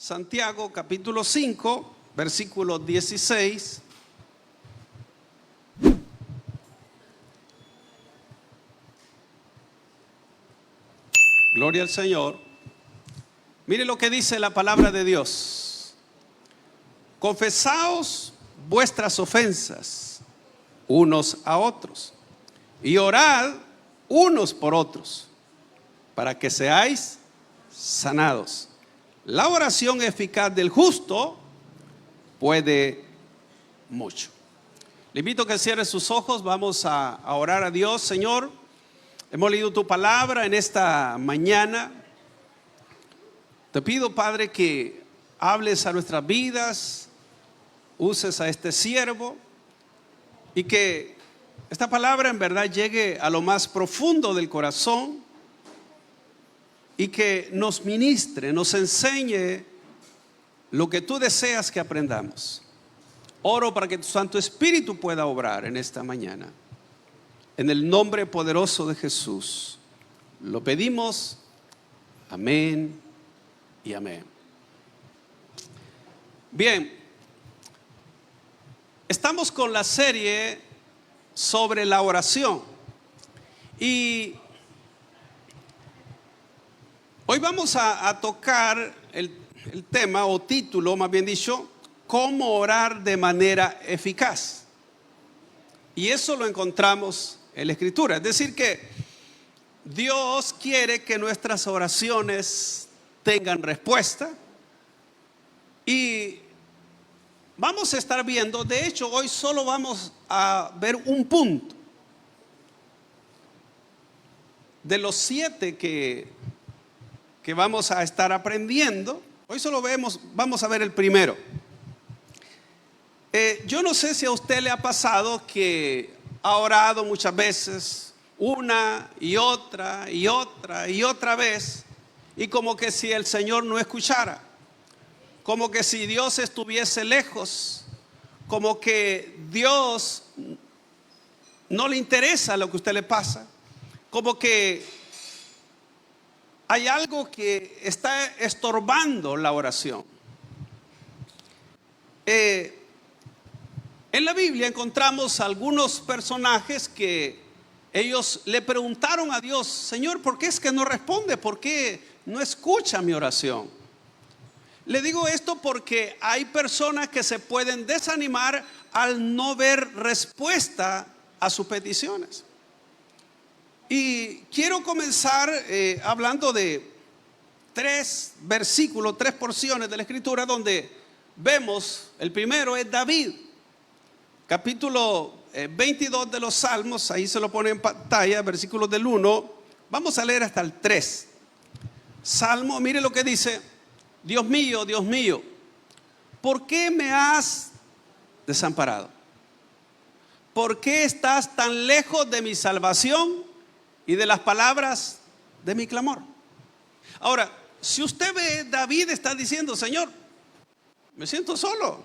Santiago capítulo 5, versículo 16. Gloria al Señor. Mire lo que dice la palabra de Dios. Confesaos vuestras ofensas unos a otros y orad unos por otros para que seáis sanados. La oración eficaz del justo puede mucho. Le invito a que cierre sus ojos. Vamos a orar a Dios. Señor, hemos leído tu palabra en esta mañana. Te pido, Padre, que hables a nuestras vidas, uses a este siervo y que esta palabra en verdad llegue a lo más profundo del corazón y que nos ministre, nos enseñe lo que tú deseas que aprendamos. Oro para que tu Santo Espíritu pueda obrar en esta mañana. En el nombre poderoso de Jesús lo pedimos. Amén y amén. Bien, estamos con la serie sobre la oración y hoy vamos a tocar el tema o título, más bien dicho, cómo orar de manera eficaz. Y eso lo encontramos en la Escritura. Es decir que Dios quiere que nuestras oraciones tengan respuesta. Y vamos a estar viendo, de hecho hoy solo vamos a ver un punto de los 7 que vamos a estar aprendiendo. Hoy solo vamos a ver el primero. Yo no sé si a usted le ha pasado que ha orado muchas veces, una y otra y otra y otra vez, y como que si el Señor no escuchara, como que si Dios estuviese lejos, como que Dios no le interesa lo que a usted le pasa, como que hay algo que está estorbando la oración. En la Biblia encontramos algunos personajes que ellos le preguntaron a Dios: Señor, ¿por qué es que no responde? ¿Por qué no escucha mi oración? Le digo esto porque hay personas que se pueden desanimar al no ver respuesta a sus peticiones. Y quiero comenzar hablando de 3 versículos, 3 porciones de la Escritura donde vemos, el primero es David, capítulo 22 de los Salmos, ahí se lo pone en pantalla, versículos del 1, vamos a leer hasta el 3. Salmo, mire lo que dice: Dios mío, ¿por qué me has desamparado? ¿Por qué estás tan lejos de mi salvación y de las palabras de mi clamor? Ahora, si usted ve, David está diciendo: Señor, me siento solo,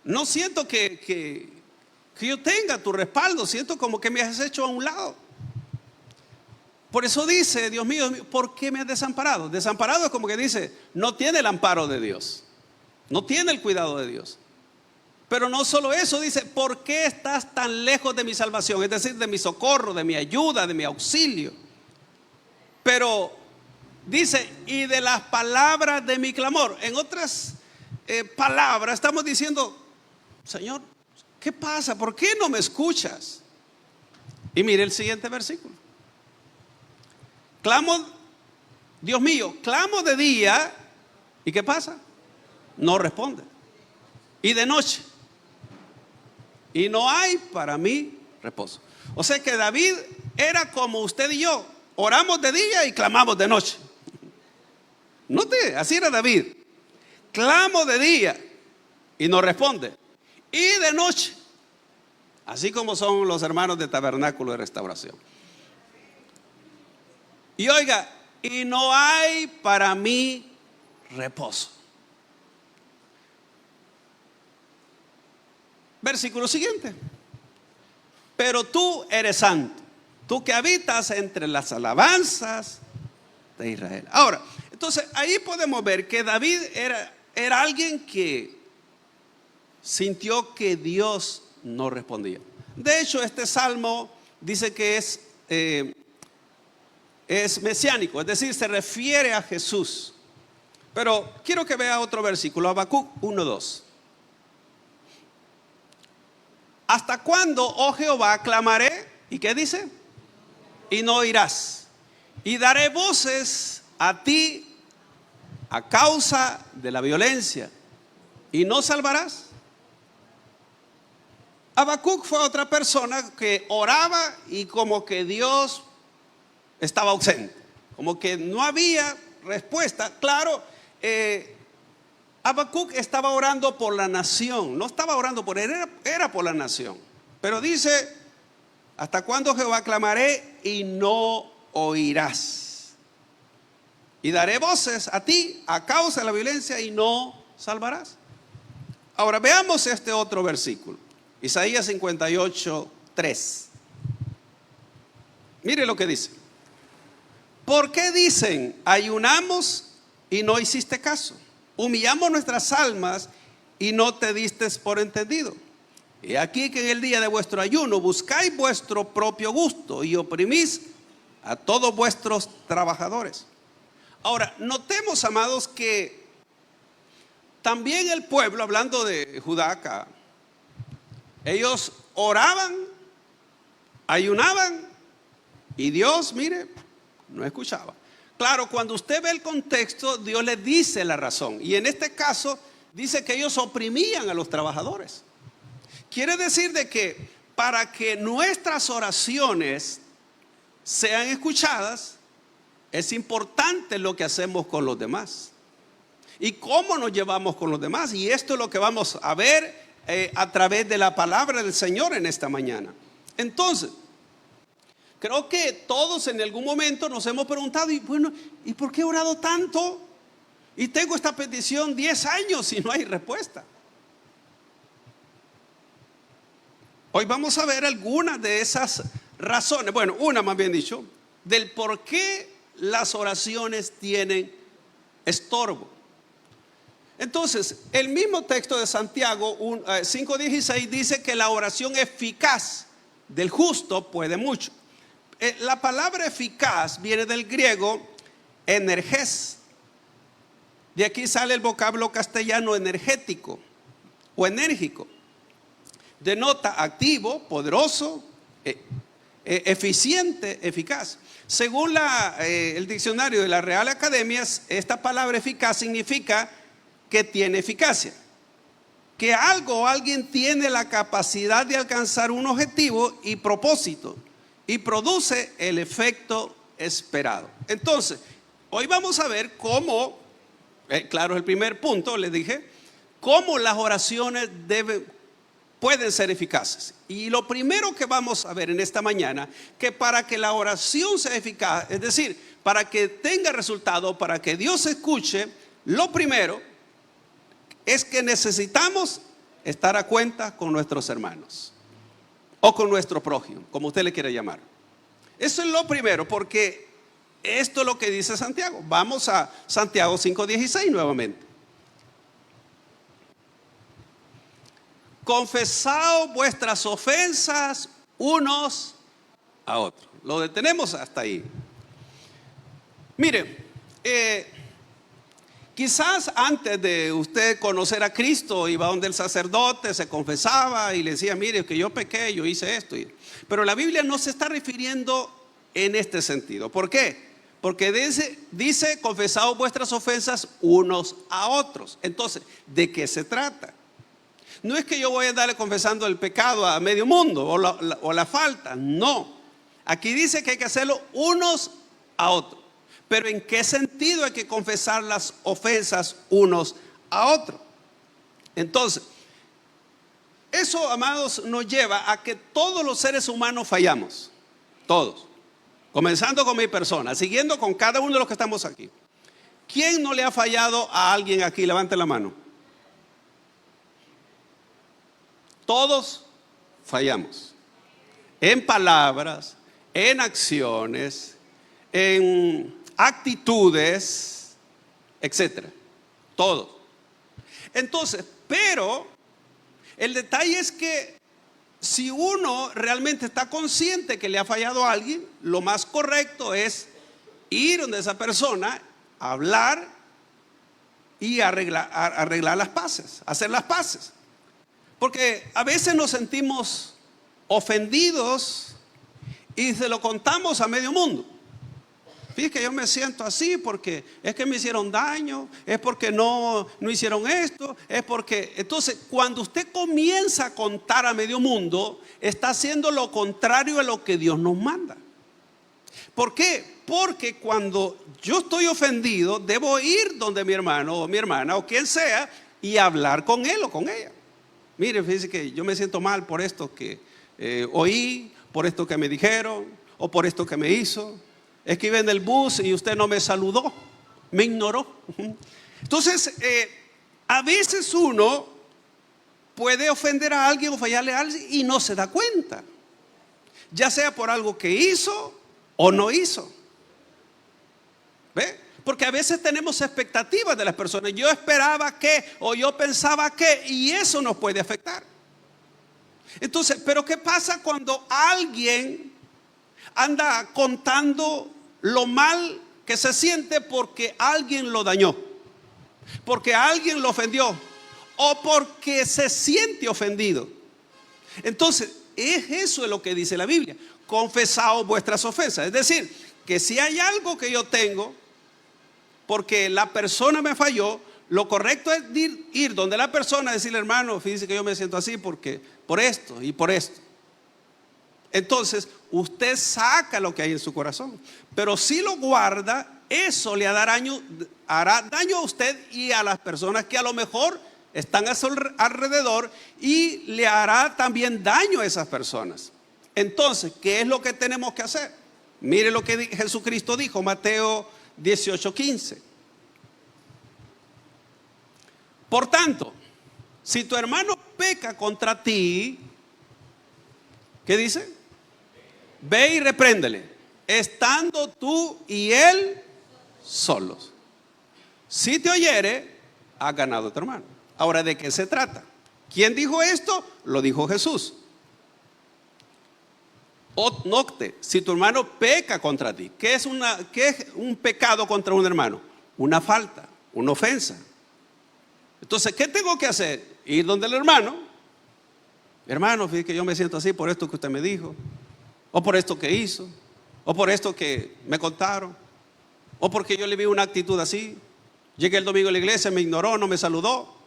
no siento que yo tenga tu respaldo, siento como que me has hecho a un lado. Por eso dice: Dios mío, ¿por qué me has desamparado? Desamparado es como que dice, no tiene el amparo de Dios, no tiene el cuidado de Dios. Pero no solo eso, dice: ¿por qué estás tan lejos de mi salvación? Es decir, de mi socorro, de mi ayuda, de mi auxilio. Pero dice: y de las palabras de mi clamor. En otras palabras, estamos diciendo: Señor, ¿qué pasa? ¿Por qué no me escuchas? Y mire el siguiente versículo: clamo, Dios mío, clamo de día, ¿y qué pasa? No responde. Y de noche, y no hay para mí reposo. O sea que David era como usted y yo, oramos de día y clamamos de noche. Note, así era David: clamo de día y no responde, y de noche, así como son los hermanos de Tabernáculo de Restauración. Y oiga, y no hay para mí reposo. Versículo siguiente: pero tú eres santo, tú que habitas entre las alabanzas de Israel. Ahora, Entonces ahí podemos ver que David era alguien que sintió que Dios no respondía. De hecho, este salmo dice que es mesiánico, es decir, se refiere a Jesús. Pero quiero que vea otro versículo, Habacuc 1:2. ¿Hasta cuándo, oh Jehová, clamaré? ¿Y qué dice? Y no oirás. Y daré voces a ti a causa de la violencia, y no salvarás. Habacuc fue otra persona que oraba y como que Dios estaba ausente, como que no había respuesta. Claro, Habacuc estaba orando por la nación, no estaba orando por él, era por la nación. Pero dice, ¿hasta cuándo, Jehová, clamaré y no oirás? Y daré voces a ti a causa de la violencia y no salvarás. Ahora veamos este otro versículo, Isaías 58:3. Mire lo que dice. ¿Por qué dicen, ayunamos y no hiciste caso? Humillamos nuestras almas y no te diste por entendido. Y aquí que en el día de vuestro ayuno buscáis vuestro propio gusto y oprimís a todos vuestros trabajadores. Ahora, notemos, amados, que también el pueblo, hablando de Judá acá, ellos oraban, ayunaban y Dios, mire, no escuchaba. Claro, cuando usted ve el contexto, Dios le dice la razón. Y en este caso dice que ellos oprimían a los trabajadores. Quiere decir de que para que nuestras oraciones sean escuchadas, es importante lo que hacemos con los demás y cómo nos llevamos con los demás. Y esto es lo que vamos a ver a través de la palabra del Señor en esta mañana. Entonces, creo que todos en algún momento nos hemos preguntado, y bueno, ¿y por qué he orado tanto? Y tengo esta petición 10 años y no hay respuesta. Hoy vamos a ver algunas de esas razones, bueno, una más bien dicho, del por qué las oraciones tienen estorbo. Entonces, el mismo texto de Santiago 5:16 dice que la oración eficaz del justo puede mucho. La palabra eficaz viene del griego energés. De aquí sale el vocablo castellano energético o enérgico. Denota activo, poderoso, eficiente, eficaz. Según el diccionario de la Real Academia, esta palabra eficaz significa que tiene eficacia, que algo o alguien tiene la capacidad de alcanzar un objetivo y propósito y produce el efecto esperado. Entonces, hoy vamos a ver cómo, claro, el primer punto, les dije, cómo las oraciones pueden ser eficaces. Y lo primero que vamos a ver en esta mañana, que para que la oración sea eficaz, es decir, para que tenga resultado, para que Dios escuche, lo primero es que necesitamos estar a cuenta con nuestros hermanos o con nuestro prójimo, como usted le quiera llamar. Eso es lo primero, porque esto es lo que dice Santiago. Vamos a Santiago 5:16 nuevamente. Confesad vuestras ofensas unos a otros. Lo detenemos hasta ahí. Mire, quizás antes de usted conocer a Cristo, iba donde el sacerdote, se confesaba y le decía, mire, que yo pequé, yo hice esto. Pero la Biblia no se está refiriendo en este sentido. ¿Por qué? Porque dice confesad vuestras ofensas unos a otros. Entonces, ¿de qué se trata? No es que yo voy a darle confesando el pecado a medio mundo o la falta. No. Aquí dice que hay que hacerlo unos a otros. Pero ¿en qué sentido hay que confesar las ofensas unos a otros? Entonces, eso, amados, nos lleva a que todos los seres humanos fallamos. Todos. Comenzando con mi persona, siguiendo con cada uno de los que estamos aquí. ¿Quién no le ha fallado a alguien aquí? Levante la mano. Todos fallamos. En palabras, en acciones, en actitudes, etcétera. Todo. Entonces, pero el detalle es que si uno realmente está consciente que le ha fallado a alguien, lo más correcto es ir donde esa persona, hablar y arreglar las paces, hacer las paces. Porque a veces nos sentimos ofendidos y se lo contamos a medio mundo. Fíjate que yo me siento así porque es que me hicieron daño, es porque no hicieron esto, es porque... Entonces, cuando usted comienza a contar a medio mundo, está haciendo lo contrario a lo que Dios nos manda. ¿Por qué? Porque cuando yo estoy ofendido, debo ir donde mi hermano o mi hermana o quien sea y hablar con él o con ella. Mire, fíjese que yo me siento mal por esto que oí, por esto que me dijeron o por esto que me hizo. Es que iba en el bus y usted no me saludó, me ignoró. Entonces, a veces uno puede ofender a alguien o fallarle a alguien y no se da cuenta. Ya sea por algo que hizo o no hizo. ¿Ve? Porque a veces tenemos expectativas de las personas. Yo esperaba que, o yo pensaba que, y eso nos puede afectar. Entonces, pero ¿qué pasa cuando alguien anda contando lo mal que se siente porque alguien lo dañó, porque alguien lo ofendió o porque se siente ofendido? Entonces, es eso lo que dice la Biblia: confesaos vuestras ofensas. Es decir, que si hay algo que yo tengo porque la persona me falló, lo correcto es ir donde la persona y decirle: hermano, fíjese que yo me siento así porque por esto y por esto. Entonces, usted saca lo que hay en su corazón. Pero si lo guarda, eso le hará daño a usted y a las personas que a lo mejor están a su alrededor, y le hará también daño a esas personas. Entonces, ¿qué es lo que tenemos que hacer? Mire lo que Jesucristo dijo, Mateo 18:15. Por tanto, si tu hermano peca contra ti, ¿qué dice? Ve y repréndele, estando tú y él solos. Si te oyere, has ganado a tu hermano. Ahora, ¿de qué se trata? ¿Quién dijo esto? Lo dijo Jesús. Nocte, si tu hermano peca contra ti. ¿Qué es un pecado contra un hermano? Una falta, una ofensa. Entonces, ¿qué tengo que hacer? Ir donde el hermano. Hermano, fíjate que yo me siento así por esto que usted me dijo, o por esto que hizo, o por esto que me contaron, o porque yo le vi una actitud así. Llegué el domingo a la iglesia, me ignoró, no me saludó.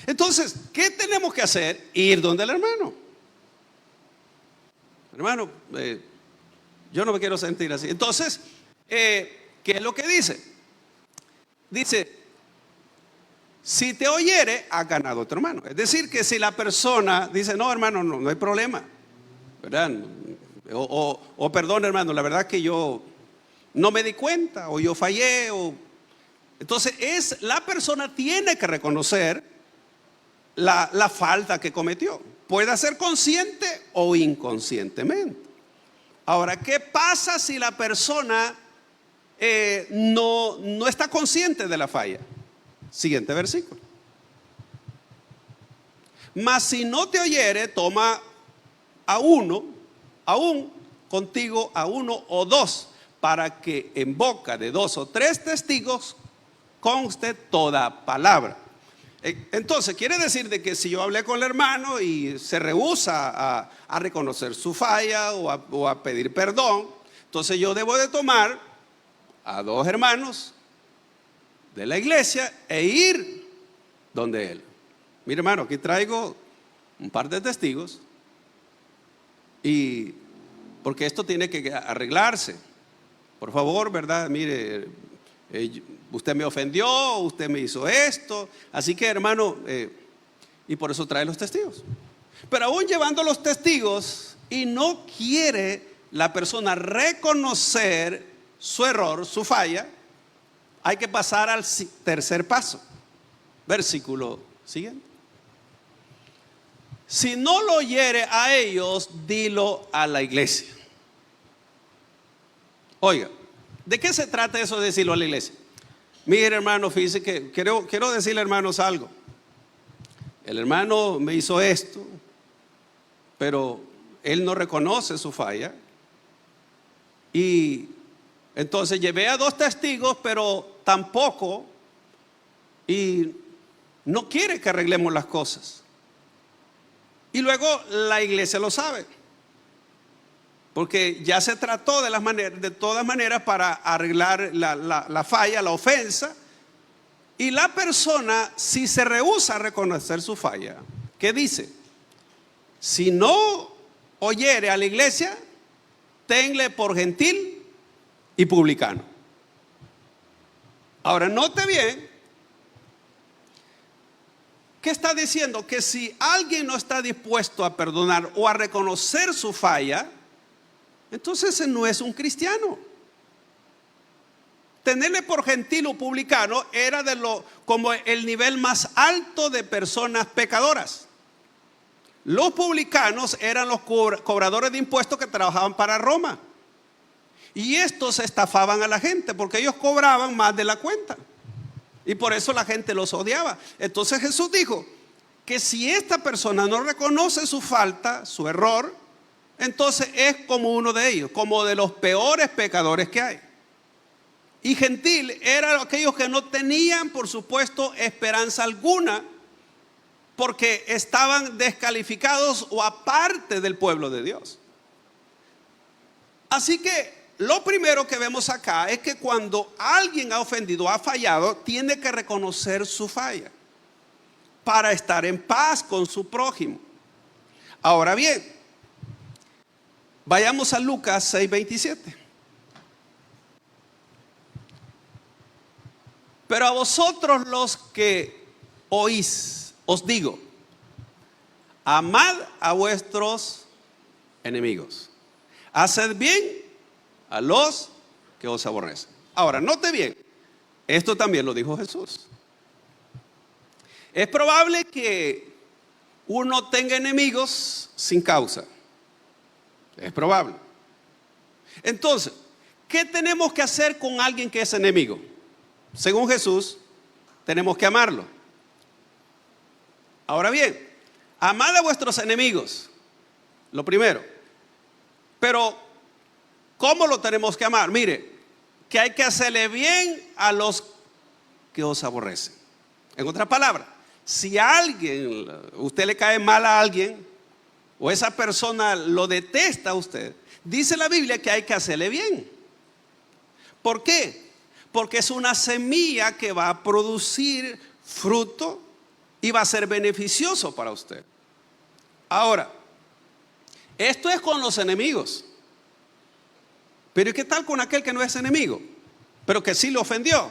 Entonces, ¿qué tenemos que hacer? Ir donde el hermano. Hermano, yo no me quiero sentir así. Entonces, ¿qué es lo que dice? Dice: si te oyere, has ganado a tu hermano. Es decir, que si la persona dice: no, hermano, no hay problema, ¿verdad? O perdón, hermano, la verdad que yo no me di cuenta, o yo fallé, entonces la persona tiene que reconocer la falta que cometió. Puede ser consciente o inconscientemente. Ahora, ¿qué pasa si la persona no está consciente de la falla? Siguiente versículo. Mas si no te oyere, toma aún contigo a uno o dos, para que en boca de 2 o 3 testigos conste toda palabra. Entonces, quiere decir de que si yo hablé con el hermano y se rehúsa a reconocer su falla o a pedir perdón, entonces yo debo de tomar a 2 hermanos de la iglesia e ir donde él. Mire, hermano, aquí traigo un par de testigos, y porque esto tiene que arreglarse. Por favor, ¿verdad? Mire, usted me ofendió, usted me hizo esto, así que, hermano, y por eso trae los testigos. Pero aún llevando los testigos y no quiere la persona reconocer su error, su falla, hay que pasar al tercer paso. Versículo siguiente. Si no lo oyere a ellos, dilo a la iglesia. Oiga, ¿de qué se trata eso de decirlo a la iglesia? Mire, hermano, fíjese que quiero decirle, hermanos, algo. El hermano me hizo esto, pero él no reconoce su falla. Y entonces llevé a 2 testigos, pero tampoco, y no quiere que arreglemos las cosas. Y luego la iglesia lo sabe, porque ya se trató de todas maneras para arreglar la falla, la ofensa. Y la persona, si se rehúsa a reconocer su falla, ¿qué dice? Si no oyere a la iglesia, tenle por gentil y publicano. Ahora, note bien, ¿qué está diciendo? Que si alguien no está dispuesto a perdonar o a reconocer su falla, entonces ese no es un cristiano. Tenerle por gentil o publicano era como el nivel más alto de personas pecadoras. Los publicanos eran los cobradores de impuestos que trabajaban para Roma. Y estos estafaban a la gente porque ellos cobraban más de la cuenta. Y por eso la gente los odiaba. Entonces Jesús dijo que si esta persona no reconoce su falta, su error, entonces es como uno de ellos, como de los peores pecadores que hay. Y gentil eran aquellos que no tenían, por supuesto, esperanza alguna, porque estaban descalificados o aparte del pueblo de Dios. Así que lo primero que vemos acá es que cuando alguien ha ofendido, ha fallado, tiene que reconocer su falla para estar en paz con su prójimo. Ahora bien, vayamos a Lucas 6:27. Pero a vosotros los que oís, os digo, amad a vuestros enemigos, haced bien a los que os aborrecen. Ahora, note bien, esto también lo dijo Jesús. Es probable que uno tenga enemigos sin causa. Es probable. Entonces, ¿qué tenemos que hacer con alguien que es enemigo? Según Jesús, tenemos que amarlo. Ahora bien, amad a vuestros enemigos, lo primero. Pero, ¿cómo lo tenemos que amar? Mire, que hay que hacerle bien a los que os aborrecen. En otras palabras, si a alguien, usted le cae mal a alguien, o esa persona lo detesta a usted, dice la Biblia que hay que hacerle bien. ¿Por qué? Porque es una semilla que va a producir fruto y va a ser beneficioso para usted. Ahora, esto es con los enemigos. Pero ¿y qué tal con aquel que no es enemigo, pero que sí lo ofendió?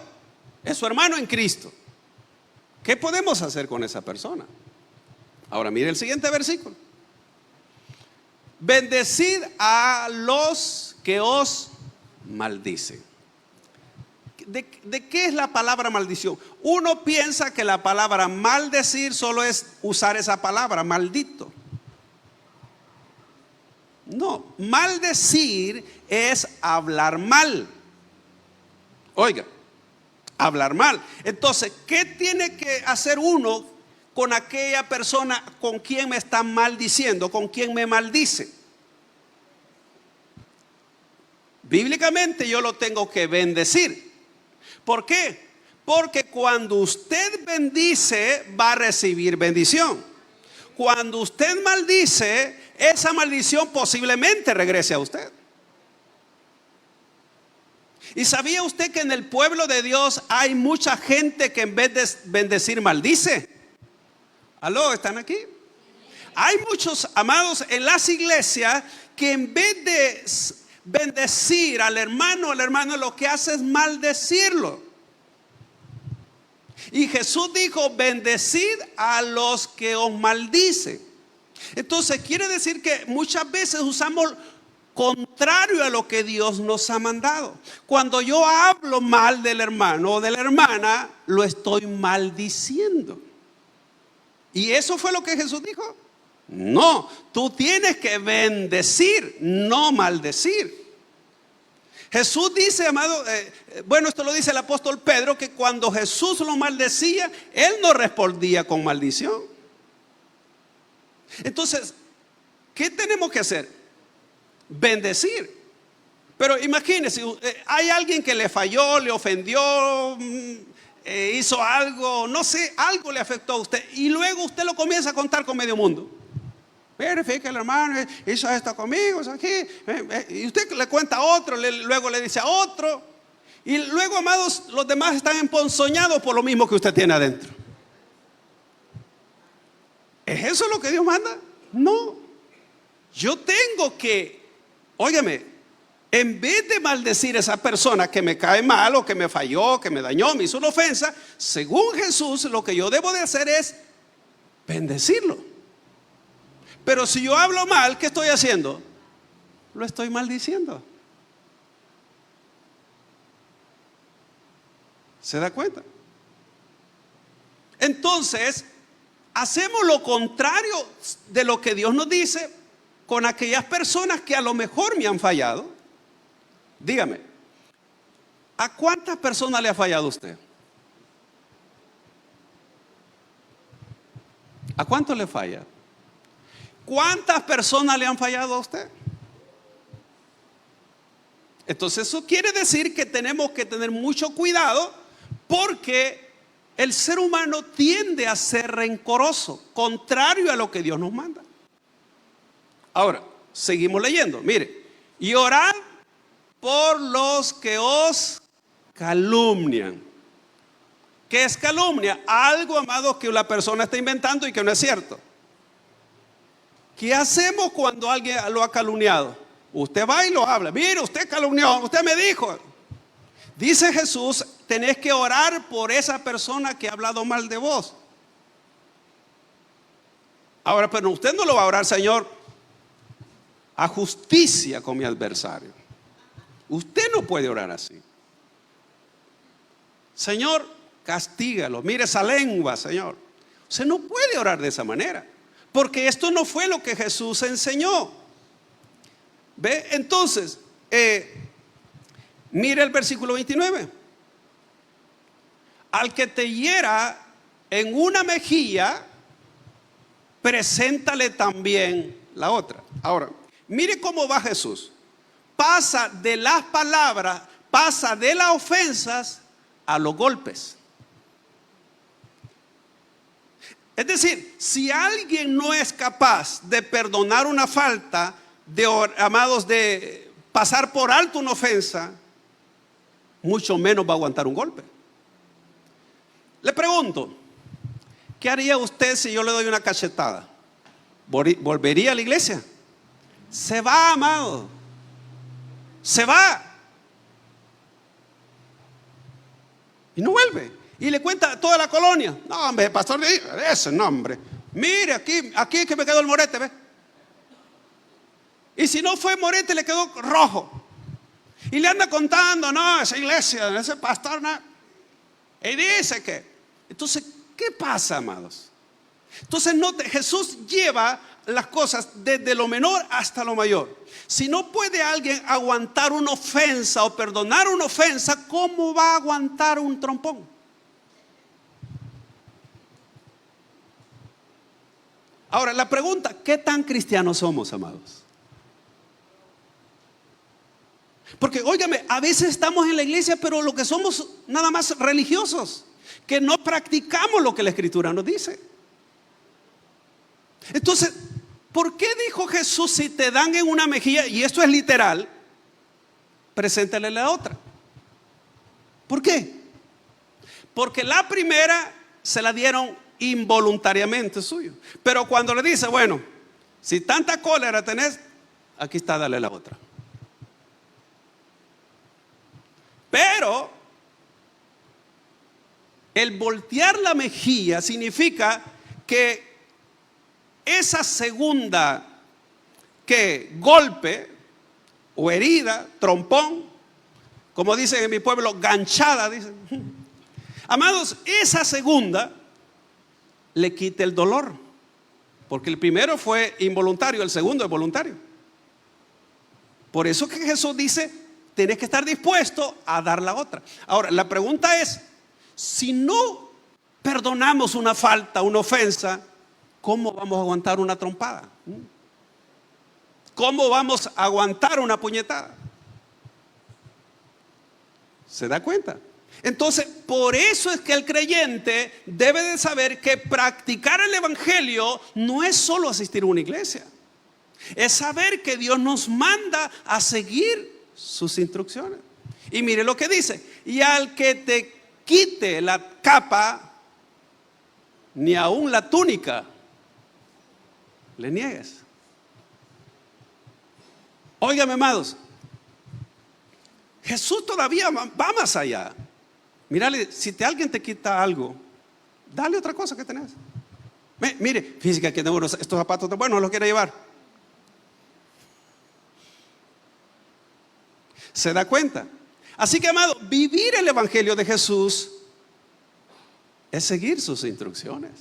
Es su hermano en Cristo. ¿Qué podemos hacer con esa persona? Ahora mire el siguiente versículo. Bendecid a los que os maldicen. ¿De qué es la palabra maldición? Uno piensa que la palabra maldecir solo es usar esa palabra, maldito. No, maldecir es hablar mal. Oiga, hablar mal. Entonces, ¿qué tiene que hacer uno con aquella persona con quien me está maldiciendo, con quien me maldice? Bíblicamente yo lo tengo que bendecir. ¿Por qué? Porque cuando usted bendice, va a recibir bendición. Cuando usted maldice, esa maldición posiblemente regrese a usted. ¿Y sabía usted que en el pueblo de Dios hay mucha gente que en vez de bendecir maldice? ¿Aló? ¿Están aquí? Hay muchos amados en las iglesias que en vez de bendecir al hermano lo que hace es maldecirlo. Y Jesús dijo: bendecid a los que os maldicen. Entonces quiere decir que muchas veces usamos contrario a lo que Dios nos ha mandado. Cuando yo hablo mal del hermano o de la hermana, lo estoy maldiciendo. ¿Y eso fue lo que Jesús dijo? No, tú tienes que bendecir, no maldecir. Jesús dice, amado, bueno, esto lo dice el apóstol Pedro, que cuando Jesús lo maldecía, él no respondía con maldición. Entonces, ¿qué tenemos que hacer? Bendecir. Pero imagínese, hay alguien que le falló, le ofendió, hizo algo, no sé, algo le afectó a usted, y luego usted lo comienza a contar con medio mundo. Mire, fíjate que el hermano hizo esto conmigo, eso aquí, y usted le cuenta a otro, luego le dice a otro, y luego, amados, los demás están emponzoñados por lo mismo que usted tiene adentro. ¿Es eso lo que Dios manda? No. Yo tengo que, óigame, en vez de maldecir a esa persona que me cae mal o que me falló, que me dañó, me hizo una ofensa, según Jesús, lo que yo debo de hacer es bendecirlo. Pero si yo hablo mal, ¿qué estoy haciendo? Lo estoy maldiciendo. ¿Se da cuenta? Entonces, hacemos lo contrario de lo que Dios nos dice con aquellas personas que a lo mejor me han fallado. Dígame, ¿a cuántas personas le ha fallado usted? ¿A cuántos le falla? ¿Cuántas personas le han fallado a usted? Entonces eso quiere decir que tenemos que tener mucho cuidado, porque el ser humano tiende a ser rencoroso, contrario a lo que Dios nos manda. Ahora, seguimos leyendo. Mire, y orad por los que os calumnian. ¿Qué es calumnia? Algo, amados, que la persona está inventando y que no es cierto. ¿Qué hacemos cuando alguien lo ha calumniado? Usted va y lo habla. Mire, usted calumnió, usted me dijo. Dice Jesús, tenés que orar por esa persona que ha hablado mal de vos. Ahora, pero usted no lo va a orar, Señor, a justicia con mi adversario. Usted no puede orar así. Señor, castígalo. Mire esa lengua, Señor. Usted no puede orar de esa manera, porque esto no fue lo que Jesús enseñó. ¿Ve? Entonces, mire el versículo 29. Al que te hiera en una mejilla, preséntale también la otra. Ahora, mire cómo va Jesús. Pasa de las palabras, pasa de las ofensas a los golpes. Es decir, si alguien no es capaz de perdonar una falta, amados, de pasar por alto una ofensa, mucho menos va a aguantar un golpe. Le pregunto, ¿qué haría usted si yo le doy una cachetada? ¿Volvería a la iglesia? Se va, amado. Se va. Y no vuelve. Y le cuenta a toda la colonia. No, hombre, pastor, ese nombre. Mire, aquí es que me quedó el morete, ¿ve? Y si no fue morete, le quedó rojo. Y le anda contando, no, esa iglesia, ese pastor, no. Y dice que. Entonces, ¿qué pasa, amados? Entonces, note, Jesús lleva las cosas desde lo menor hasta lo mayor. Si no puede alguien aguantar una ofensa o perdonar una ofensa, ¿cómo va a aguantar un trompón? Ahora, la pregunta, ¿qué tan cristianos somos, amados? Porque, óigame, a veces estamos en la iglesia, pero lo que somos nada más religiosos, que no practicamos lo que la Escritura nos dice. Entonces, ¿por qué dijo Jesús, si te dan en una mejilla, y esto es literal, preséntale la otra? ¿Por qué? Porque la primera se la dieron involuntariamente suyo. Pero cuando le dice, bueno, si tanta cólera tenés, aquí está, dale la otra. Pero el voltear la mejilla significa que esa segunda golpe o herida, trompón, como dicen en mi pueblo, ganchada, dicen. Amados, esa segunda le quita el dolor, porque el primero fue involuntario, el segundo es voluntario. Por eso que Jesús dice, tenés que estar dispuesto a dar la otra. Ahora, la pregunta es, si no perdonamos una falta, una ofensa, ¿cómo vamos a aguantar una trompada? ¿Cómo vamos a aguantar una puñetada? ¿Se da cuenta? Entonces, por eso es que el creyente debe de saber que practicar el evangelio no es solo asistir a una iglesia. Es saber que Dios nos manda a seguir sus instrucciones. Y mire lo que dice: y al que te quite la capa, ni aún la túnica le niegues. Óigame, amados, Jesús todavía va más allá. Mírale, si alguien te quita algo, dale otra cosa que tenés. Mire, fíjese que aquí tengo estos zapatos, bueno, los quiere llevar. ¿Se da cuenta? Así que, amado, vivir el evangelio de Jesús es seguir sus instrucciones.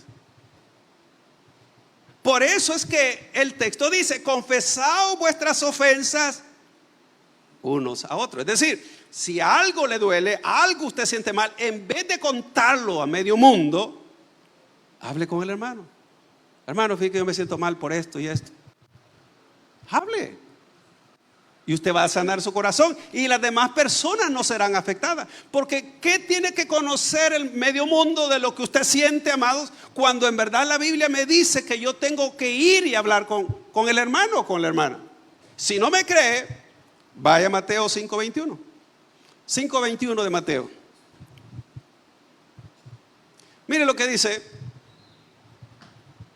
Por eso es que el texto dice: confesaos vuestras ofensas unos a otros. Es decir, si algo le duele, algo usted siente mal, en vez de contarlo a medio mundo, hable con el hermano. Hermano, fíjate que yo me siento mal por esto y esto. Hable. Y usted va a sanar su corazón, y las demás personas no serán afectadas. Porque ¿qué tiene que conocer el medio mundo de lo que usted siente, amados? Cuando en verdad la Biblia me dice que yo tengo que ir y hablar con el hermano o con la hermana. Si no me cree, vaya a Mateo 5:21. 5:21 de Mateo. Mire lo que dice: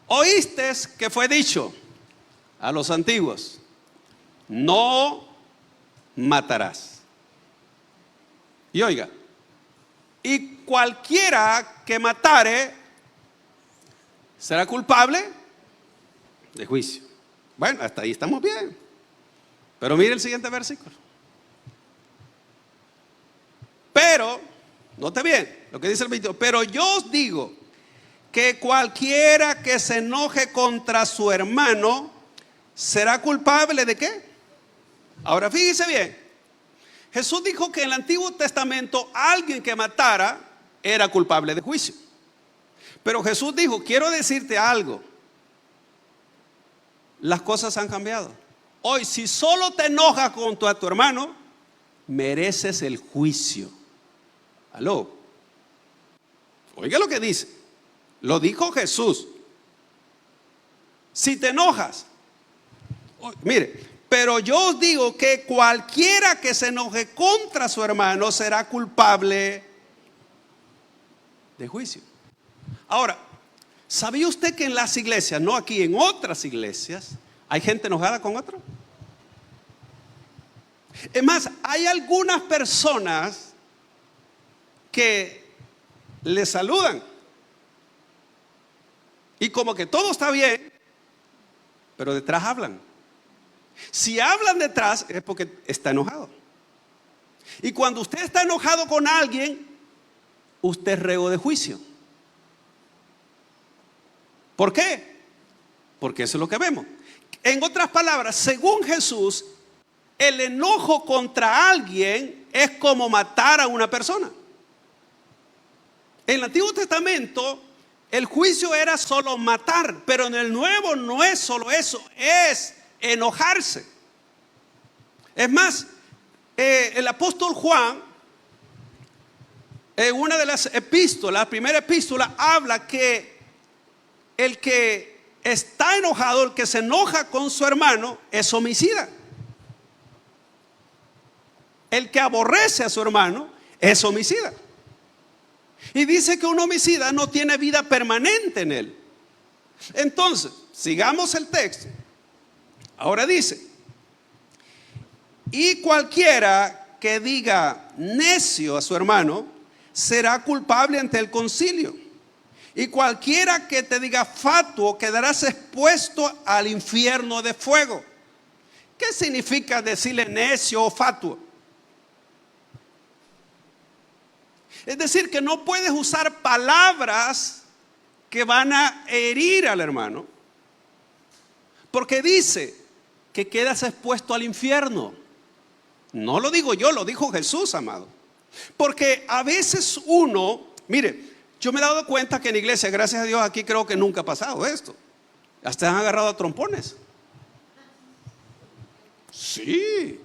oíste que fue dicho a los antiguos: no matarás. Y oiga, y cualquiera que matare será culpable de juicio. Bueno, hasta ahí estamos bien. Pero mire el siguiente versículo. Pero, note bien lo que dice el 22. Pero yo os digo que cualquiera que se enoje contra su hermano será culpable ¿de qué? Ahora fíjese bien. Jesús dijo que en el Antiguo Testamento alguien que matara era culpable de juicio. Pero Jesús dijo: quiero decirte algo, las cosas han cambiado. Hoy, si solo te enojas contra tu hermano, mereces el juicio. Aló. Oiga lo que dice. Lo dijo Jesús. Si te enojas, mire, pero yo os digo que cualquiera que se enoje contra su hermano será culpable de juicio. Ahora, ¿sabía usted que en las iglesias, no aquí, en otras iglesias, hay gente enojada con otro? Es más, hay algunas personas que le saludan y como que todo está bien, pero detrás hablan. Si hablan detrás es porque está enojado. Y cuando usted está enojado con alguien, usted es reo de juicio. ¿Por qué? Porque eso es lo que vemos. En otras palabras, según Jesús, el enojo contra alguien es como matar a una persona. En el Antiguo Testamento el juicio era solo matar, pero en el Nuevo no es solo eso, es enojarse. Es más, el apóstol Juan, en una de las epístolas, la primera epístola, habla que el que está enojado, el que se enoja con su hermano, es homicida. El que aborrece a su hermano es homicida. Y dice que un homicida no tiene vida permanente en él. Entonces, sigamos el texto. Ahora dice: y cualquiera que diga necio a su hermano será culpable ante el concilio. Y cualquiera que te diga fatuo quedarás expuesto al infierno de fuego. ¿Qué significa decirle necio o fatuo? Es decir, que no puedes usar palabras que van a herir al hermano, porque dice que quedas expuesto al infierno. No lo digo yo, lo dijo Jesús, amado. Porque a veces uno, mire, yo me he dado cuenta que en la iglesia, gracias a Dios, aquí creo que nunca ha pasado esto. Hasta han agarrado a trompones. Sí.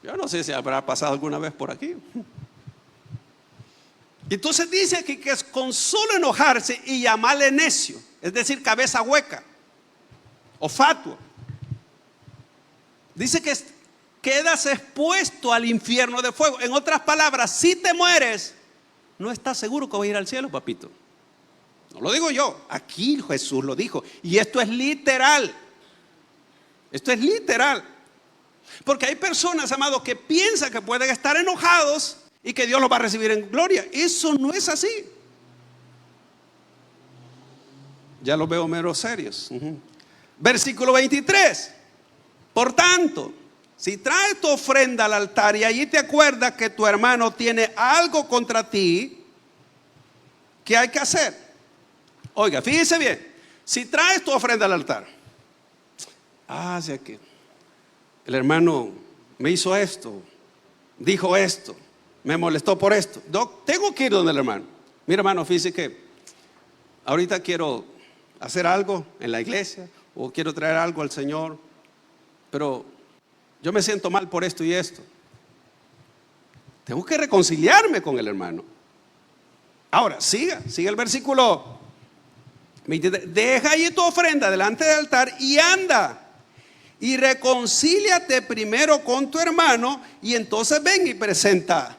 Yo no sé si habrá pasado alguna vez por aquí. Entonces dice aquí que es con solo enojarse y llamarle necio, es decir, cabeza hueca o fatuo. Dice que quedas expuesto al infierno de fuego. En otras palabras, si te mueres, no estás seguro que vas a ir al cielo, papito. No lo digo yo, aquí Jesús lo dijo. Y esto es literal. Esto es literal. Porque hay personas, amados, que piensan que pueden estar enojados y que Dios los va a recibir en gloria. Eso no es así. Ya los veo menos serios. Versículo 23. Por tanto, si traes tu ofrenda al altar y allí te acuerdas que tu hermano tiene algo contra ti, ¿qué hay que hacer? Oiga, fíjese bien. Si traes tu ofrenda al altar, hacia que el hermano me hizo esto, dijo esto, me molestó por esto. Tengo que ir donde el hermano. Mira, hermano, fíjese que ahorita quiero hacer algo en la iglesia o quiero traer algo al Señor, pero yo me siento mal por esto y esto. Tengo que reconciliarme con el hermano. Ahora, siga el versículo 23. Deja allí tu ofrenda delante del altar y anda. Y reconcíliate primero con tu hermano y entonces ven y presenta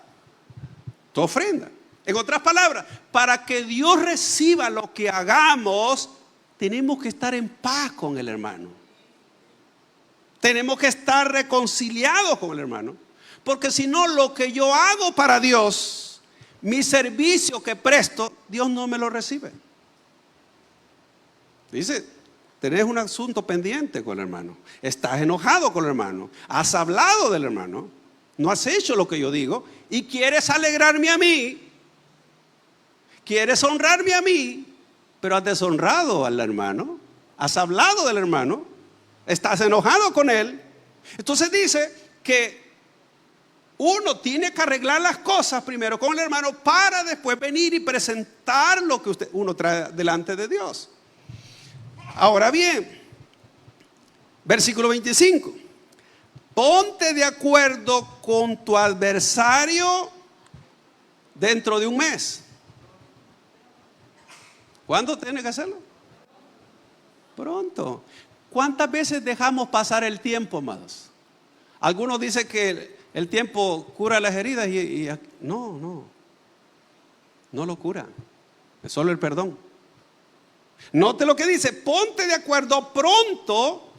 tu ofrenda. En otras palabras, para que Dios reciba lo que hagamos, tenemos que estar en paz con el hermano. Tenemos que estar reconciliados con el hermano. Porque si no, lo que yo hago para Dios, mi servicio que presto, Dios no me lo recibe. Dice, tenés un asunto pendiente con el hermano. Estás enojado con el hermano. Has hablado del hermano. No has hecho lo que yo digo. Y quieres alegrarme a mí. Quieres honrarme a mí. Pero has deshonrado al hermano. Has hablado del hermano. Estás enojado con él. Entonces dice que uno tiene que arreglar las cosas primero con el hermano para después venir y presentar lo que uno trae delante de Dios. Ahora bien, versículo 25. Ponte de acuerdo con tu adversario dentro de un mes. ¿Cuándo tiene que hacerlo? Pronto. ¿Cuántas veces dejamos pasar el tiempo, amados? Algunos dicen que el tiempo cura las heridas y no lo cura. Es solo el perdón. Note lo que dice, ponte de acuerdo pronto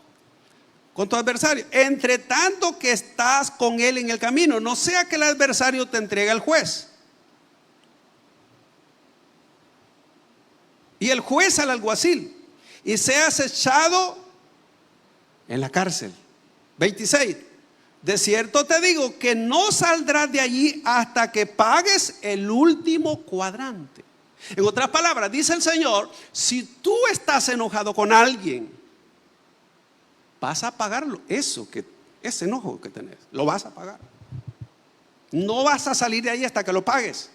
con tu adversario, entre tanto que estás con él en el camino, no sea que el adversario te entregue al juez y el juez al alguacil y seas echado en la cárcel. 26. De cierto te digo que no saldrás de allí hasta que pagues el último cuadrante. En otras palabras, dice el Señor, si tú estás enojado con alguien, vas a pagarlo. Ese enojo que tenés, lo vas a pagar. No vas a salir de ahí hasta que lo pagues.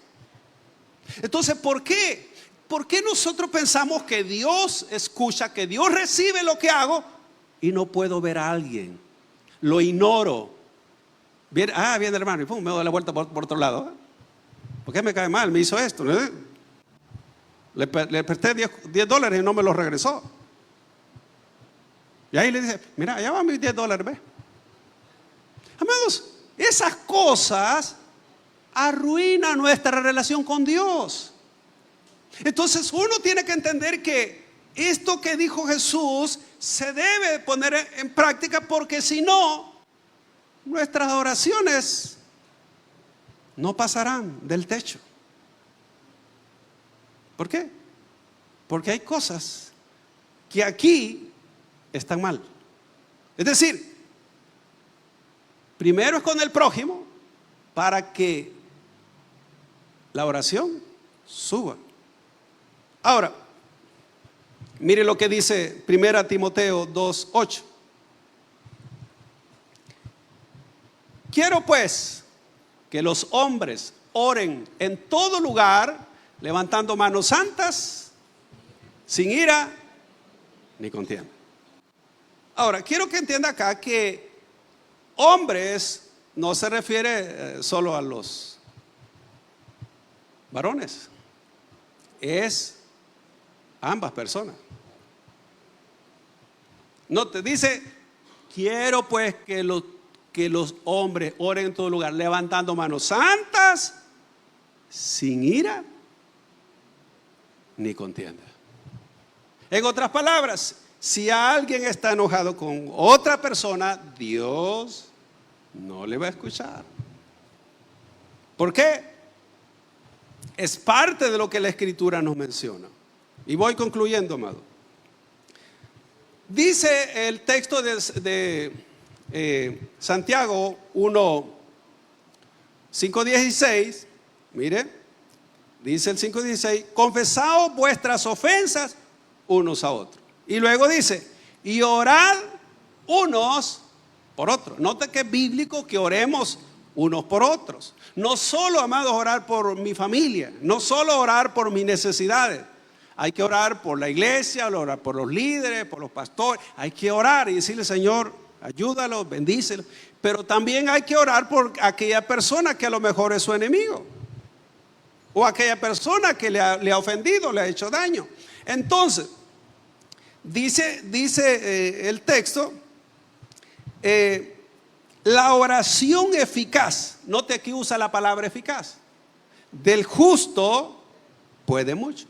Entonces, ¿por qué? ¿Por qué nosotros pensamos que Dios escucha, que Dios recibe lo que hago y no puedo ver a alguien? Lo ignoro. Viene el hermano y pum, me doy la vuelta por otro lado. ¿Por qué me cae mal? Me hizo esto. Le presté $10 y no me lo regresó. Y ahí le dice, mira, allá van mis $10, ¿ves? Amados, esas cosas arruinan nuestra relación con Dios. Entonces uno tiene que entender que esto que dijo Jesús se debe poner en práctica, porque si no, nuestras oraciones no pasarán del techo. ¿Por qué? Porque hay cosas que aquí están mal. Es decir, primero es con el prójimo para que la oración suba. Ahora, mire lo que dice 1 Timoteo 2:8. Quiero pues que los hombres oren en todo lugar, levantando manos santas, sin ira ni contienda. Ahora, quiero que entienda acá que hombres no se refiere solo a los varones, es a ambas personas. No te dice, quiero pues que los hombres oren en todo lugar, levantando manos santas, sin ira ni contienda. En otras palabras, si alguien está enojado con otra persona, Dios no le va a escuchar. ¿Por qué? Es parte de lo que la Escritura nos menciona. Y voy concluyendo, amado. Dice el texto de Santiago 1, 5:16, mire, dice el 5:16, confesaos vuestras ofensas unos a otros. Y luego dice, y orad unos por otros. Note que es bíblico que oremos unos por otros. No solo, amados, orar por mi familia, no solo orar por mis necesidades. Hay que orar por la iglesia, orar por los líderes, por los pastores. Hay que orar y decirle, Señor, ayúdalos, bendícelos. Pero también hay que orar por aquella persona que a lo mejor es su enemigo, o aquella persona que le ha ofendido, le ha hecho daño. Entonces, dice el texto, la oración eficaz, note aquí usa la palabra eficaz, del justo puede mucho.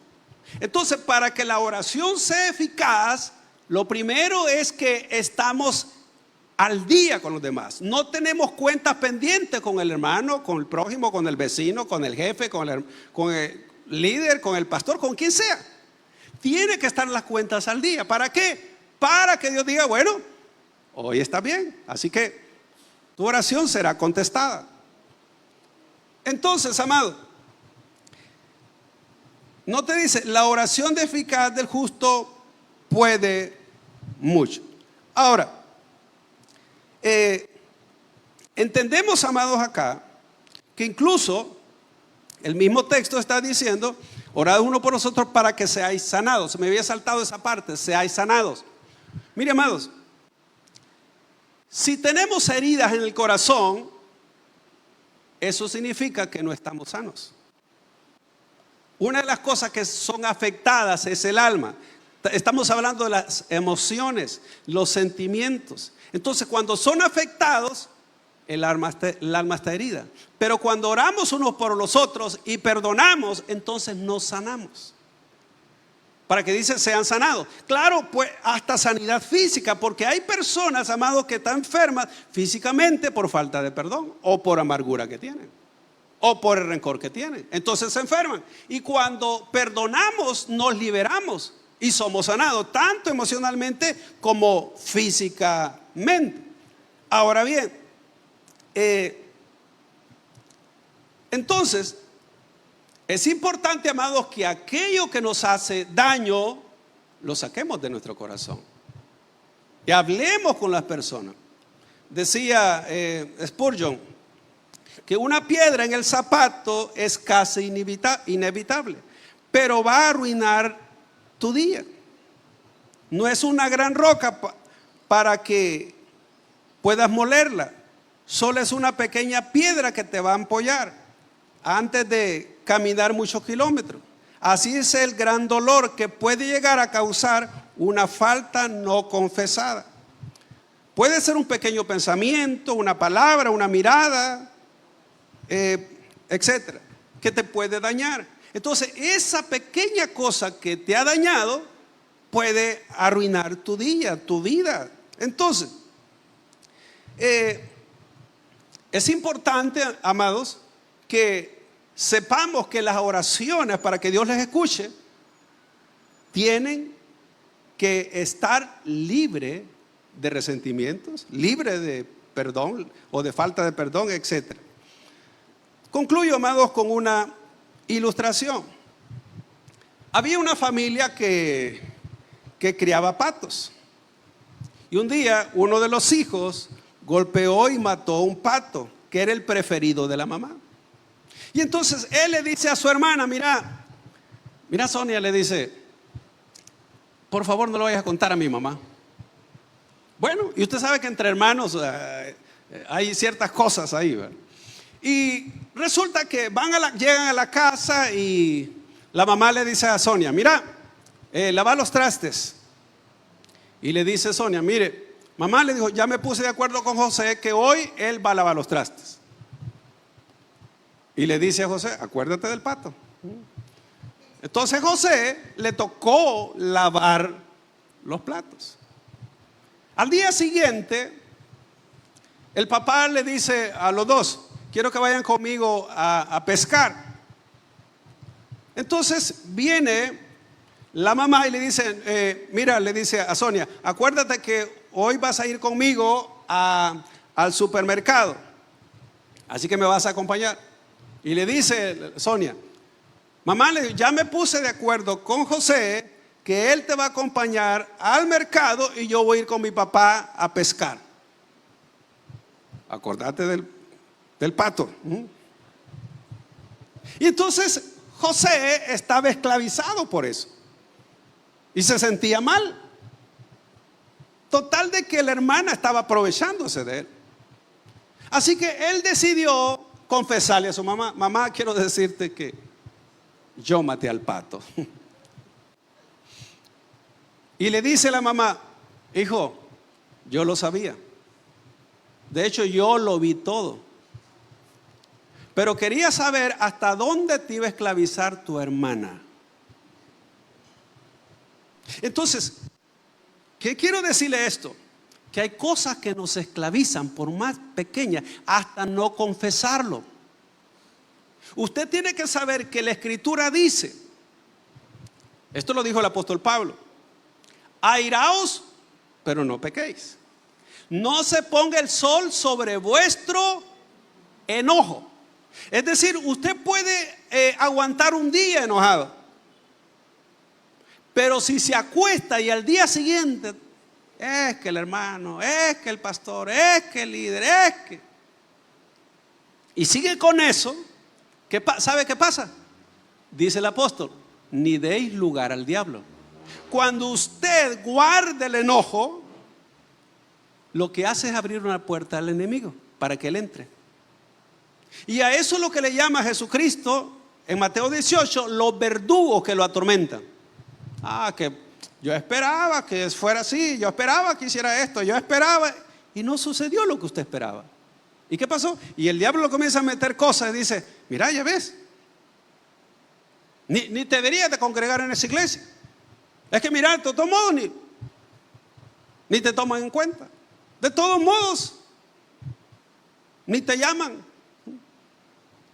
Entonces, para que la oración sea eficaz, lo primero es que estamos al día con los demás. No tenemos cuentas pendientes con el hermano, con el prójimo, con el vecino, con el jefe, con el líder, con el pastor, con quien sea. Tiene que estar las cuentas al día. ¿Para qué? Para que Dios diga, bueno, hoy está bien, así que tu oración será contestada. Entonces, amado, no te dice, la oración eficaz del justo puede mucho. Ahora, entendemos, amados, acá, que incluso el mismo texto está diciendo, orad uno por nosotros para que seáis sanados. Se me había saltado esa parte, seáis sanados. Mire, amados, si tenemos heridas en el corazón, eso significa que no estamos sanos. Una de las cosas que son afectadas es el alma. Estamos hablando de las emociones, los sentimientos. Entonces, cuando son afectados, el alma está herida. Pero cuando oramos unos por los otros y perdonamos, entonces nos sanamos. Para que dice sean sanados. Claro, pues hasta sanidad física, porque hay personas, amados, que están enfermas físicamente por falta de perdón o por amargura que tienen, o por el rencor que tienen. Entonces se enferman. Y cuando perdonamos, nos liberamos y somos sanados, tanto emocionalmente como físicamente. Ahora bien, entonces es importante, amados, que aquello que nos hace daño lo saquemos de nuestro corazón y hablemos con las personas. Decía Spurgeon que una piedra en el zapato es casi inevitable, pero va a arruinar tu día. No es una gran roca para que puedas molerla, solo es una pequeña piedra que te va a ampollar antes de caminar muchos kilómetros. Así es el gran dolor que puede llegar a causar una falta no confesada. Puede ser un pequeño pensamiento, una palabra, una mirada, etcétera, que te puede dañar. Entonces, esa pequeña cosa que te ha dañado puede arruinar tu día, tu vida. Entonces, es importante, amados, que sepamos que las oraciones para que Dios les escuche tienen que estar libre de resentimientos, libre de perdón o de falta de perdón, etc. Concluyo, amados, con una ilustración. Había una familia que criaba patos, y un día uno de los hijos golpeó y mató a un pato, que era el preferido de la mamá. Y entonces él le dice a su hermana, mira Sonia, le dice, por favor no lo vayas a contar a mi mamá. Bueno, y usted sabe que entre hermanos hay ciertas cosas ahí, ¿verdad? Y resulta que llegan a la casa y la mamá le dice a Sonia, mira, lava los trastes. Y le dice Sonia, mire, mamá, le dijo, ya me puse de acuerdo con José que hoy él va a lavar los trastes. Y le dice a José, acuérdate del pato. Entonces José le tocó lavar los platos. Al día siguiente, el papá le dice a los dos, quiero que vayan conmigo a pescar. Entonces viene la mamá y le dice, mira, le dice a Sonia, acuérdate que hoy vas a ir conmigo al supermercado, así que me vas a acompañar. Y le dice Sonia, mamá, ya me puse de acuerdo con José que él te va a acompañar al mercado y yo voy a ir con mi papá a pescar. Acordate del pato. Y entonces José estaba esclavizado por eso y se sentía mal. Total de que la hermana estaba aprovechándose de él. Así que él decidió confesarle a su mamá, mamá, quiero decirte que yo maté al pato. Y le dice la mamá, hijo, yo lo sabía. De hecho, yo lo vi todo. Pero quería saber hasta dónde te iba a esclavizar tu hermana. Entonces, ¿qué quiero decirle esto? Que hay cosas que nos esclavizan por más pequeñas hasta no confesarlo. Usted tiene que saber que la Escritura dice, esto lo dijo el apóstol Pablo, airaos, pero no pequéis. No se ponga el sol sobre vuestro enojo. Es decir, usted puede aguantar un día enojado, pero si se acuesta y al día siguiente, es que el hermano, es que el pastor, es que el líder, es que... Y sigue con eso, ¿sabe qué pasa? Dice el apóstol, ni deis lugar al diablo. Cuando usted guarda el enojo, lo que hace es abrir una puerta al enemigo para que él entre. Y a eso es lo que le llama Jesucristo en Mateo 18, los verdugos que lo atormentan. Que yo esperaba que fuera así, yo esperaba que hiciera esto, yo esperaba, y no sucedió lo que usted esperaba. ¿Y qué pasó? Y el diablo lo comienza a meter cosas y dice, mira, ya ves, ni te deberías de congregar en esa iglesia. Es que mira, de todos modos ni te toman en cuenta. De todos modos, ni te llaman.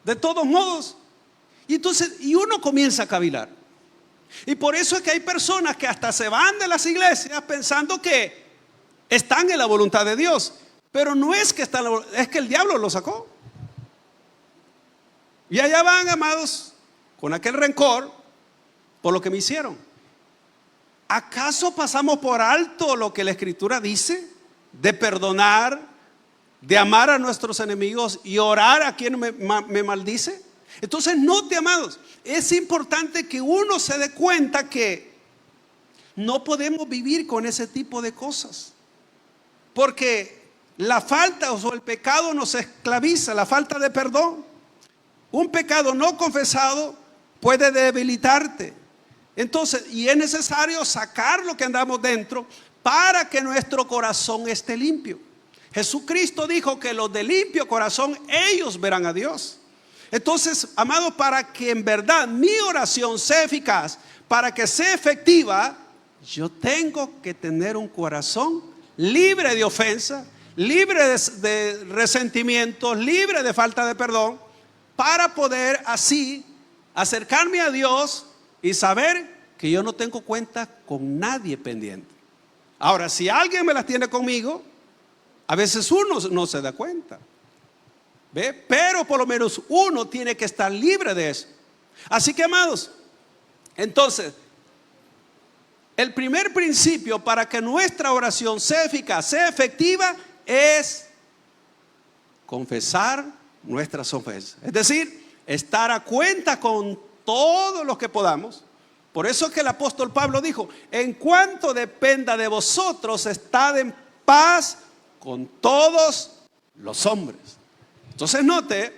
De todos modos. Y entonces, uno comienza a cavilar. Y por eso es que hay personas que hasta se van de las iglesias pensando que están en la voluntad de Dios. Pero no es que están, es que el diablo lo sacó. Y allá van, amados, con aquel rencor por lo que me hicieron. ¿Acaso pasamos por alto lo que la Escritura dice? De perdonar, de amar a nuestros enemigos y orar a quien me maldice. Entonces, note, amados, es importante que uno se dé cuenta que no podemos vivir con ese tipo de cosas, porque la falta o el pecado nos esclaviza, la falta de perdón. Un pecado no confesado puede debilitarte. Entonces, y es necesario sacar lo que andamos dentro para que nuestro corazón esté limpio. Jesucristo dijo que los de limpio corazón, ellos verán a Dios. Entonces, amados, para que en verdad mi oración sea eficaz, para que sea efectiva, yo tengo que tener un corazón libre de ofensa, libre de resentimientos, libre de falta de perdón, para poder así acercarme a Dios y saber que yo no tengo cuenta con nadie pendiente. Ahora, si alguien me las tiene conmigo, a veces uno no se da cuenta. ¿Ve? Pero por lo menos uno tiene que estar libre de eso. Así que, amados, entonces, el primer principio para que nuestra oración sea eficaz, sea efectiva, es confesar nuestras ofensas. Es decir, estar a cuenta con todo lo que podamos. Por eso es que el apóstol Pablo dijo: en cuanto dependa de vosotros, estad en paz con todos los hombres. Entonces note,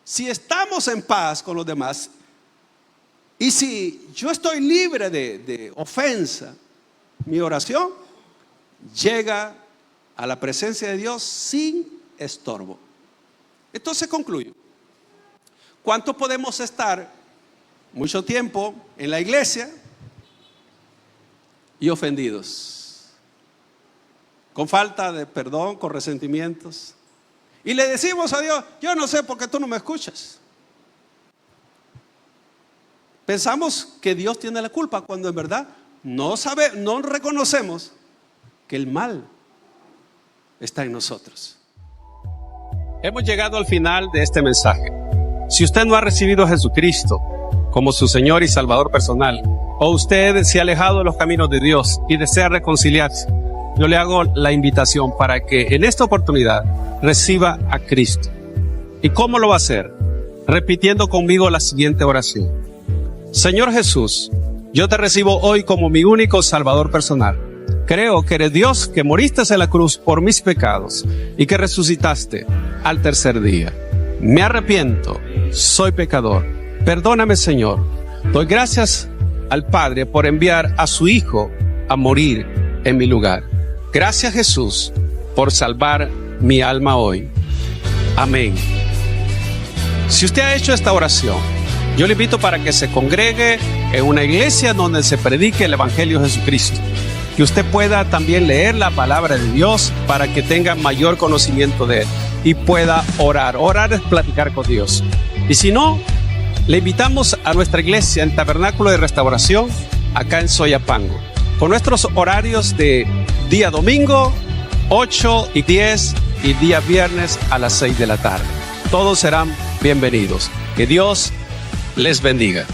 si estamos en paz con los demás, y si yo estoy libre de ofensa, mi oración llega a la presencia de Dios sin estorbo. Entonces concluyo. ¿Cuánto podemos estar mucho tiempo en la iglesia y ofendidos, con falta de perdón, con resentimientos? Y le decimos a Dios: yo no sé por qué tú no me escuchas. Pensamos que Dios tiene la culpa, cuando en verdad no reconocemos que el mal está en nosotros. Hemos llegado al final de este mensaje. Si usted no ha recibido a Jesucristo como su Señor y Salvador personal, o usted se ha alejado de los caminos de Dios y desea reconciliarse, yo le hago la invitación para que en esta oportunidad reciba a Cristo. ¿Y cómo lo va a hacer? Repitiendo conmigo la siguiente oración: Señor Jesús, yo te recibo hoy como mi único Salvador personal. Creo que eres Dios, que moriste en la cruz por mis pecados y que resucitaste al tercer día. Me arrepiento, soy pecador. Perdóname, Señor. Doy gracias al Padre por enviar a su Hijo a morir en mi lugar. Gracias, Jesús, por salvar mi alma hoy. Amén. Si usted ha hecho esta oración, yo le invito para que se congregue en una iglesia donde se predique el Evangelio de Jesucristo. Que usted pueda también leer la palabra de Dios para que tenga mayor conocimiento de Él y pueda orar. Orar es platicar con Dios. Y si no, le invitamos a nuestra iglesia en Tabernáculo de Restauración, acá en Soyapango, con nuestros horarios de día domingo, 8 y 10, y día viernes a las 6 de la tarde. Todos serán bienvenidos. Que Dios les bendiga.